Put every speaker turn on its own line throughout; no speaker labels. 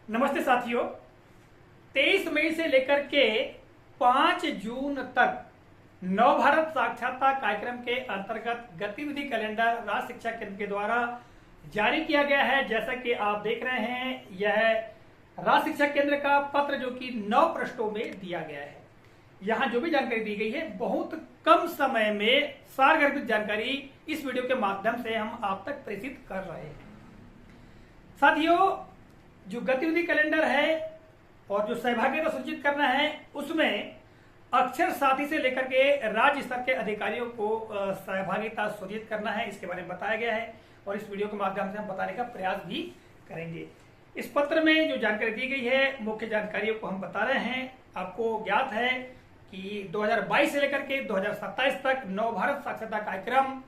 नमस्ते साथियों। 23 मई से लेकर के 5 जून तक नव भारत साक्षरता कार्यक्रम के अंतर्गत गतिविधि कैलेंडर राज्य शिक्षा केंद्र के द्वारा जारी किया गया है। जैसा कि आप देख रहे हैं, यह राज्य शिक्षा केंद्र का पत्र जो कि 9 पृष्ठों में दिया गया है। यहाँ जो भी जानकारी दी गई है बहुत कम समय में सारगर्भित जानकारी इस वीडियो के माध्यम से हम आप तक प्रेषित कर रहे हैं। साथियों, जो गतिविधि कैलेंडर है और जो सहभागिता सुनिश्चित करना है, उसमें अक्षर साथी से लेकर के राज्य स्तर के अधिकारियों को सहभागिता सुनिश्चित करना है। इसके बारे में बताया गया है और इस वीडियो के माध्यम से हम बताने का प्रयास भी करेंगे। इस पत्र में जो जानकारी दी गई है, मुख्य जानकारियों को हम बता रहे हैं। आपको ज्ञात है कि 2022 से लेकर के 2027 तक नव भारत साक्षरता कार्यक्रम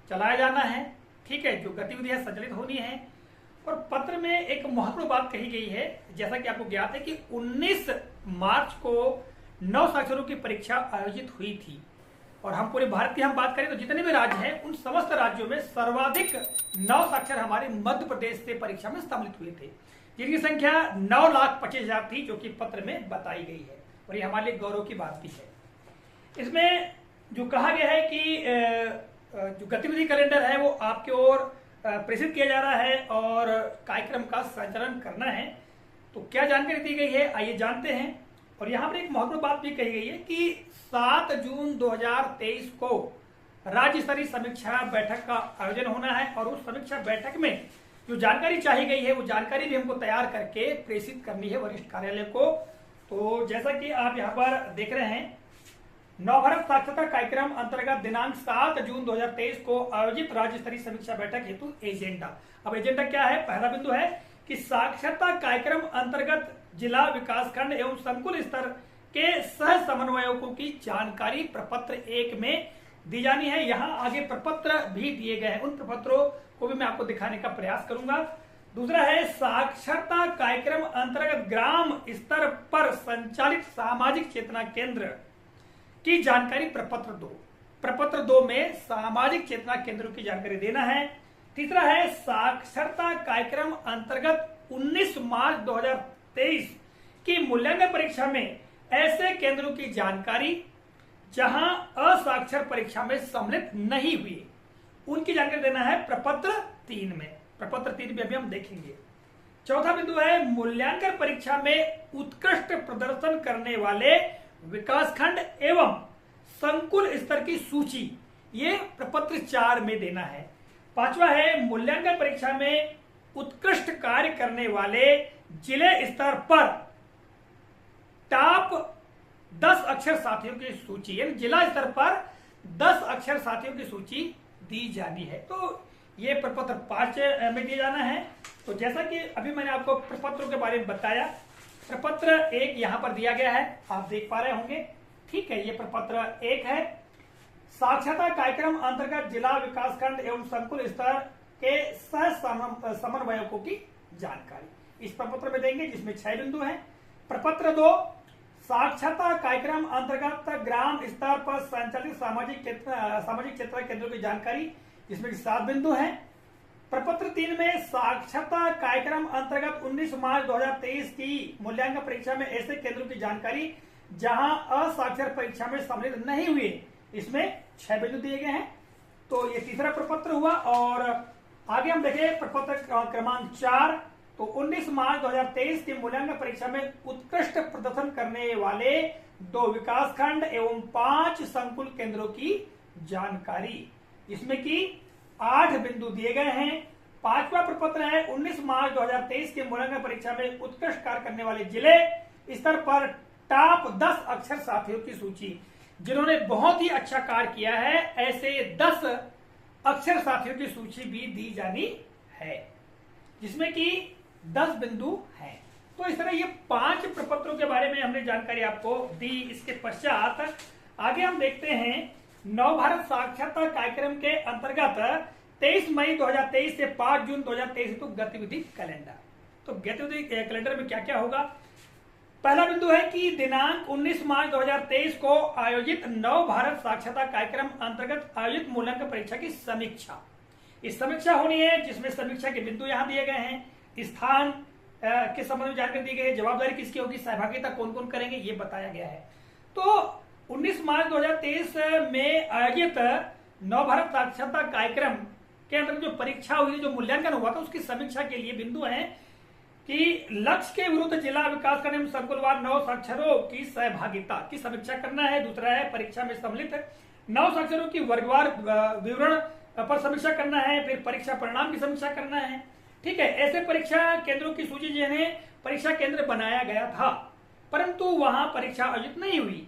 चलाया जाना है। ठीक है, जो गतिविधियां संचालित होनी है। और पत्र में एक महत्वपूर्ण बात कही गई है, जैसा कि आपको ज्ञात है कि 19 मार्च को नव साक्षरों की परीक्षा आयोजित हुई थी। और हम पूरे भारत की हम बात करें तो जितने भी राज्य हैं, उन समस्त राज्यों में सर्वाधिक नव साक्षर हमारे मध्य प्रदेश से परीक्षा में सम्मिलित हुए थे, जिनकी संख्या 9,25,000 थी, जो कि पत्र में बताई गई है। और ये हमारे लिए गौरव की बात भी है। इसमें जो कहा गया है कि जो गतिविधि कैलेंडर है वो आपकी ओर प्रेषित किया जा रहा है और कार्यक्रम का संचालन करना है। तो क्या जानकारी दी गई है, आइए जानते हैं। और यहाँ पर एक महत्वपूर्ण बात भी कही गई है कि 7 जून 2023 को राज्य स्तरीय समीक्षा बैठक का आयोजन होना है और उस समीक्षा बैठक में जो जानकारी चाहिए गई है वो जानकारी भी हमको तैयार करके प्रेषित करनी है वरिष्ठ कार्यालय को। तो जैसा कि आप यहाँ पर देख रहे हैं, नव भारत साक्षरता कार्यक्रम अंतर्गत दिनांक 7 जून 2023 को आयोजित राज्य स्तरीय समीक्षा बैठक हेतु एजेंडा। अब एजेंडा क्या है? पहला बिंदु है कि साक्षरता कार्यक्रम अंतर्गत जिला, विकास खंड एवं संकुल स्तर के सह समन्वयकों की जानकारी प्रपत्र 1 में दी जानी है। यहाँ आगे प्रपत्र भी दिए गए हैं, उन प्रपत्रों को भी मैं आपको दिखाने का प्रयास करूंगा। दूसरा है साक्षरता कार्यक्रम अंतर्गत ग्राम स्तर पर संचालित सामाजिक चेतना केंद्र की जानकारी प्रपत्र 2 में सामाजिक चेतना केंद्रों की जानकारी देना है। तीसरा है साक्षरता कार्यक्रम अंतर्गत 19 मार्च 2023 की मूल्यांकन परीक्षा में ऐसे केंद्रों की जानकारी जहां असाक्षर परीक्षा में सम्मिलित नहीं हुए, उनकी जानकारी देना है प्रपत्र 3 में। प्रपत्र 3 भी अभी हम देखेंगे। चौथा बिंदु है मूल्यांकन परीक्षा में उत्कृष्ट प्रदर्शन करने वाले विकासखंड एवं संकुल स्तर की सूची, ये प्रपत्र 4 में देना है। पांचवा है मूल्यांकन परीक्षा में उत्कृष्ट कार्य करने वाले जिले स्तर पर टॉप 10 अक्षर साथियों की सूची, यानी जिला स्तर पर 10 अक्षर साथियों की सूची दी जानी है। तो ये प्रपत्र 5 में दिया जाना है। तो जैसा कि अभी मैंने आपको प्रपत्रों के बारे में बताया, प्रपत्र 1 यहाँ पर दिया गया है, आप देख पा रहे होंगे। ठीक है, ये प्रपत्र 1 है। साक्षरता कार्यक्रम अंतर्गत जिला, विकास खंड एवं संकुल स्तर के सह समन्वयकों की जानकारी इस प्रपत्र में देंगे, जिसमें 6 बिंदु हैं। प्रपत्र 2 साक्षरता कार्यक्रम अंतर्गत ग्राम स्तर पर संचालित सामाजिक चेतना केंद्रों की जानकारी, जिसमें 7 बिंदु हैं। प्रपत्र 3 में साक्षरता कार्यक्रम अंतर्गत 19 मार्च 2023 की मूल्यांकन परीक्षा में ऐसे केंद्रों की जानकारी जहां असाक्षर परीक्षा में सम्मिलित नहीं हुए, इसमें 6 बिंदु दिए गए हैं। तो ये तीसरा प्रपत्र हुआ। और आगे हम देखें प्रपत्र क्रमांक 4, तो 19 मार्च 2023 की मूल्यांकन परीक्षा में उत्कृष्ट प्रदर्शन करने वाले 2 विकास खंड एवं 5 संकुल केंद्रों की जानकारी, जिसमें की 8 बिंदु दिए गए हैं। 5वां प्रपत्र है 19 मार्च 2023 के मूल्यांकन परीक्षा में उत्कृष्ट कार्य करने वाले जिले स्तर पर टॉप 10 अक्षर साथियों की सूची, जिन्होंने बहुत ही अच्छा कार्य किया है, ऐसे 10 अक्षर साथियों की सूची भी दी जानी है, जिसमें कि 10 बिंदु हैं। तो इस तरह ये 5 प्रपत्रों के बारे में हमने जानकारी आपको दी। इसके पश्चात आगे हम देखते हैं नव भारत साक्षरता कार्यक्रम के अंतर्गत 23 मई 2023 से 5 जून 2023 तो गतिविधि कैलेंडर। तो गतिविधि कैलेंडर में क्या क्या होगा? पहला बिंदु है कि दिनांक 19 मार्च 2023 को आयोजित नव भारत साक्षरता कार्यक्रम अंतर्गत आयोजित मूल्यांकन परीक्षा की समीक्षा। इस समीक्षा होनी है, जिसमें समीक्षा के बिंदु यहां दिए गए हैं। स्थान, के संबंध में जानकारी दी गई है। जवाबदारी किसकी होगी, सहभागिता कौन कौन करेंगे, ये बताया गया है। तो 19 मार्च 2023 में आयोजित नवभारत साक्षरता कार्यक्रम के अंतर्गत जो परीक्षा हुई, जो मूल्यांकन हुआ था, उसकी समीक्षा के लिए बिंदु है कि लक्ष्य के विरुद्ध जिला विकास एवं संकुलवार नव साक्षरों की सहभागिता की समीक्षा करना है। दूसरा है परीक्षा में सम्मिलित नव साक्षरों की वर्गवार विवरण पर समीक्षा करना है। फिर परीक्षा परिणाम की समीक्षा करना है। ठीक है, ऐसे परीक्षा केंद्रों की सूची जिन्हें परीक्षा केंद्र बनाया गया था परंतु वहां परीक्षा आयोजित नहीं हुई,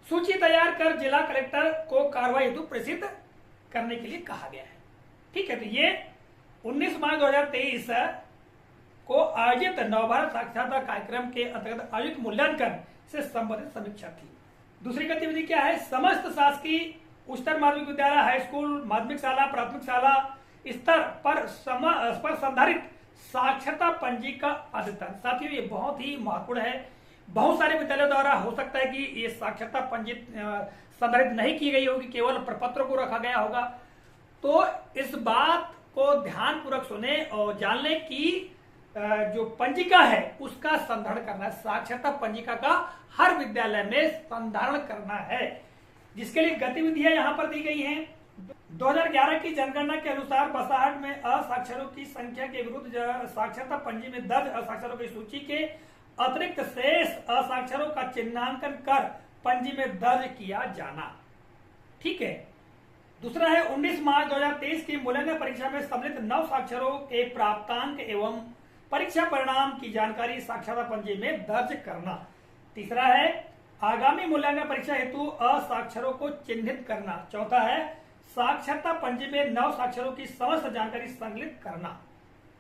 सूची तैयार कर जिला कलेक्टर को कार्रवाई हेतु प्रेषित करने के लिए कहा गया है। ठीक है, तो ये 19 मार्च 2023 को आयोजित नवभारत साक्षरता कार्यक्रम के अंतर्गत आयोजित मूल्यांकन से संबंधित समीक्षा थी। दूसरी गतिविधि क्या है, समस्त शासकीय उच्चतर माध्यमिक विद्यालय, हाई स्कूल, माध्यमिक शाला, प्राथमिक शाला स्तर पर संधारित साक्षरता पंजी का अद्यतन। साथियों, ये बहुत ही महत्वपूर्ण है। बहुत सारे विद्यालयों द्वारा हो सकता है कि ये साक्षरता पंजी संधारित नहीं की गई होगी, केवल प्रपत्रों को रखा गया होगा। तो इस बात को ध्यान पूर्वक सुने और जान लें कि जो पंजिका है उसका संधारण करना है। साक्षरता पंजिका का हर विद्यालय में संधारण करना है, जिसके लिए गतिविधियां यहां पर दी गई हैं। 2011 की जनगणना के अनुसार बसाहट में असाक्षरों की संख्या के विरुद्ध साक्षरता पंजी में दर्ज असाक्षरों की सूची के अतिरिक्त शेष असाक्षरों का चिन्हांकन कर पंजी में दर्ज किया जाना। ठीक है। दूसरा है 19 मार्च 2023 की मूल्यांकन परीक्षा में सम्मिलित नव साक्षरों के प्राप्तांक एवं परीक्षा परिणाम की जानकारी साक्षरता पंजी में दर्ज करना। तीसरा है आगामी मूल्यांकन परीक्षा हेतु असाक्षरों को चिन्हित करना। चौथा है साक्षरता पंजी में नव साक्षरों की समस्त जानकारी संकलित करना।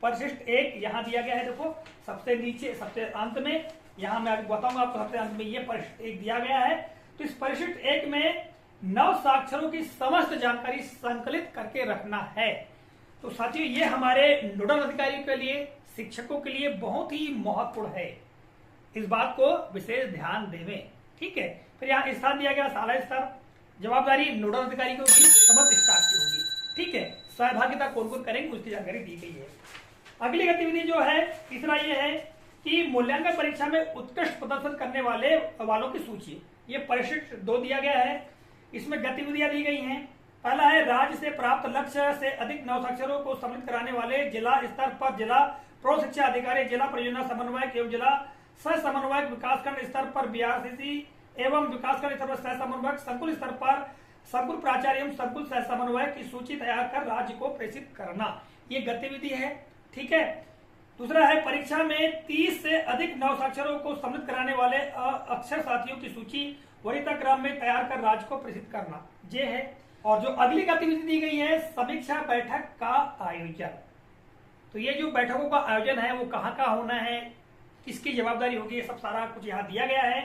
परिशिष्ट 1 यहाँ दिया गया है, देखो सबसे नीचे सबसे अंत में, यहाँ मैं अभी बताऊंगा आपको, सबसे अंत में ये परिशिष्ट 1 दिया गया है। तो इस परिशिष्ट 1 में नव साक्षरों की समस्त जानकारी संकलित करके रखना है। तो साथियों, ये हमारे नोडल अधिकारियों के लिए, शिक्षकों के लिए बहुत ही महत्वपूर्ण है। इस बात को विशेष ध्यान देवें। ठीक है। फिर यहाँ स्थान दिया गया शाला स्तर, जवाबदारी नोडल अधिकारी की होगी, समस्त स्टाफ की होगी। ठीक है। सहभागिता कौन कौन करेंगे उसकी जानकारी दी गई है। अगली गतिविधि जो है तीसरा ये है कि मूल्यांकन परीक्षा में उत्कृष्ट प्रदर्शन करने वालों की सूची। ये परिशिष्ट 2 दिया गया है। इसमें गतिविधियां दी गई हैं। पहला है राज्य से प्राप्त लक्ष्य से अधिक नव साक्षरों को सम्मिलित कराने वाले जिला स्तर पर जिला प्रौढ़ शिक्षा अधिकारी, जिला परियोजना समन्वयक एवं जिला सह समन्वयक, विकासखंड स्तर पर बीआरसीसी एवं विकासखंड स्तर पर सह समन्वयक, संकुल स्तर पर संकुल प्राचार्य एवं संकुल सह समन्वयक की सूची तैयार कर राज्य को प्रेषित करना। ये गतिविधि है। ठीक है। दूसरा है परीक्षा में 30 से अधिक नव साक्षरों को सम्मिलित कराने वाले अक्षर साथियों की सूची वरीयता क्रम में तैयार कर राज्य को प्रेषित करना, ये है। और जो अगली गतिविधि दी गई है समीक्षा बैठक का आयोजन। तो ये जो बैठकों का आयोजन है वो कहाँ का होना है, किसकी जवाबदारी होगी, ये सब सारा कुछ यहाँ दिया गया है।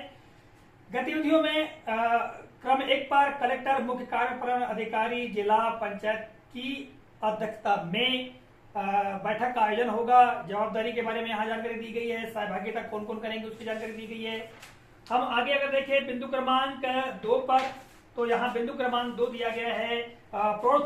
गतिविधियों में क्रम 1 पर कलेक्टर, मुख्य कार्यपालन अधिकारी, जिला पंचायत की अध्यक्षता में बैठक का आयोजन होगा। जवाबदारी के बारे में यहाँ जानकारी दी गई है। सहभागिता कौन कौन करेंगे उसकी जानकारी दी गई है। हम आगे अगर देखें बिंदु क्रमांक 2 पर, तो यहाँ बिंदु क्रमांक 2 दिया गया है प्रौढ़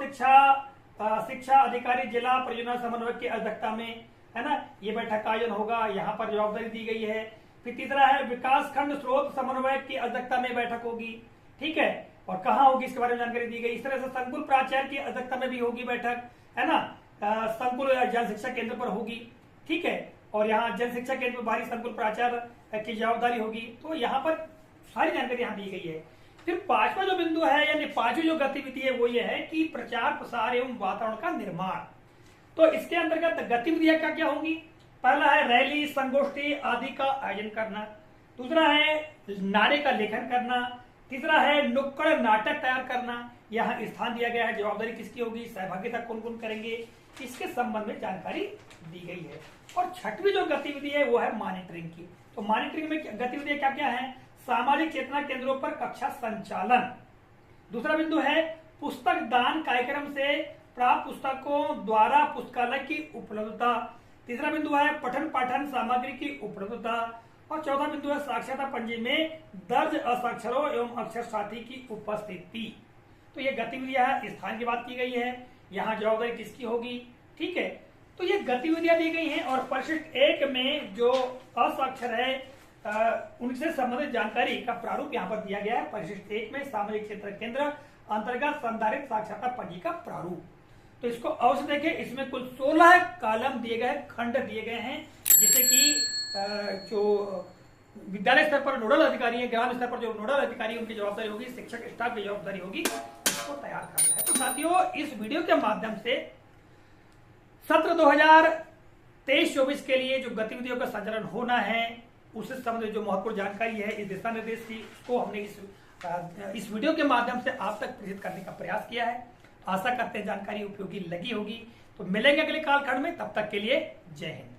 शिक्षा अधिकारी, जिला परियोजना समन्वयक की अध्यक्षता में, है ना, ये बैठक का आयोजन होगा। यहाँ पर जवाबदारी दी गई है। फिर तीसरा है विकास खंड स्रोत समन्वयक की अध्यक्षता में बैठक होगी। ठीक है। और कहाँ होगी इसके बारे में जानकारी दी गई। इस तरह से संकुल प्राचार्य की अध्यक्षता में भी होगी बैठक, है ना, संकुल जन शिक्षा केंद्र पर होगी। ठीक है। और यहाँ जन शिक्षा केंद्र पर बाहरी संकुल प्राचार्य की जवाबदारी होगी। तो यहाँ पर सारी जानकारी यहाँ दी गई है। फिर 5वां जो बिंदु है यानी 5वीं जो गतिविधि है वो ये है कि प्रचार प्रसार एवं वातावरण का निर्माण। तो इसके अंतर्गत गतिविधियां क्या क्या होंगी। पहला है रैली, संगोष्ठी आदि का आयोजन करना। दूसरा है नारे का लेखन करना। तीसरा है नुक्कड़ नाटक तैयार करना। यहाँ स्थान दिया गया है। जवाबदारी किसकी होगी, सहभागिता कौन कौन करेंगे, इसके संबंध में जानकारी दी गई है। और 6वीं जो गतिविधि है वो है मॉनिटरिंग की। तो मॉनिटरिंग में गतिविधियां क्या क्या है, सामाजिक चेतना केंद्रों पर कक्षा संचालन। दूसरा बिंदु है पुस्तक दान कार्यक्रम से प्राप्त पुस्तकों द्वारा पुस्तकालय की उपलब्धता। तीसरा बिंदु है पठन पाठन सामग्री की उपलब्धता। और चौथा बिंदु है साक्षरता पंजी में दर्ज असाक्षरों एवं अक्षर साथी की उपस्थिति। तो ये गतिविधियां स्थान की बात की गई है। यहाँ जवाबदारी किसकी होगी। ठीक है। तो ये गतिविधियां दी गई हैं और परिशिष्ट 1 में जो असाक्षर है उनसे संबंधित जानकारी का प्रारूप यहाँ पर दिया गया है। परिशिष्ट 1 में सामाजिक क्षेत्र केंद्र अंतर्गत संधारित साक्षरता पंजी का प्रारूप। तो इसको अवश्य देखें। इसमें कुल 16 कॉलम दिए गए, खंड दिए गए हैं, जिसे कि जो विद्यालय स्तर पर नोडल अधिकारी है, ग्राम स्तर पर जो नोडल अधिकारी उनकी जवाबदारी होगी, शिक्षक स्टाफ की जवाबदारी होगी इसको तैयार करना है। तो साथियों, इस वीडियो के माध्यम से सत्र 2023-24 के लिए जो गतिविधियों का संचालन होना है उससे संबंधित जो महत्वपूर्ण जानकारी है, इस दिशा निर्देश की, उसको हमने इस वीडियो के माध्यम से आप तक प्रेषित करने का प्रयास किया है। आशा करते हैं जानकारी उपयोगी लगी होगी। तो मिलेंगे अगले कालखंड में, तब तक के लिए जय हिंद।